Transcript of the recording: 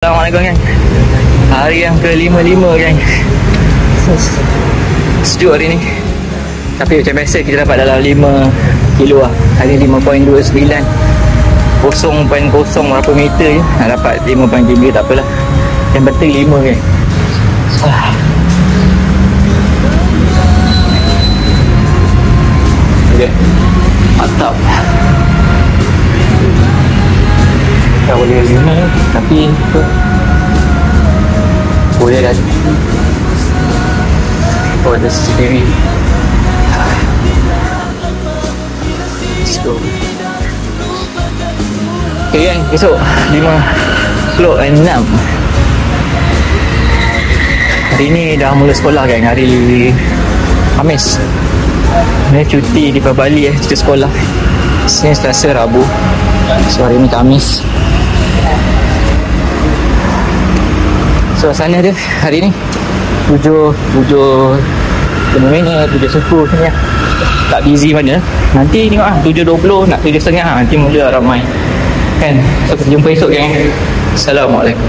Assalamualaikum gang. Hari yang ke-55 gang. Sejuk hari ni. Tapi macam biasa kita dapat dalam 5 kilo lah. Hari 5.29, 0.0 berapa meter je nak dapat 5.3. Tak apalah, yang penting 5 gang. Okay, mantap. Tak boleh 5 tapi boleh dah. Oh, ada CCTV. Let's go. Okay kan, esok 5.6. Hari ni dah mula sekolah kan, hari Khamis. Ni cuti di Bali cuti sekolah. Senin, Selasa, Rabu. So hari ni Khamis. Suasana dia hari ni 7 minit, 7 suku ni lah. Tak busy mana. Nanti tengok lah 7.20 nak 7.30 nanti mula ramai kan. So kita jumpa esok gang. Assalamualaikum.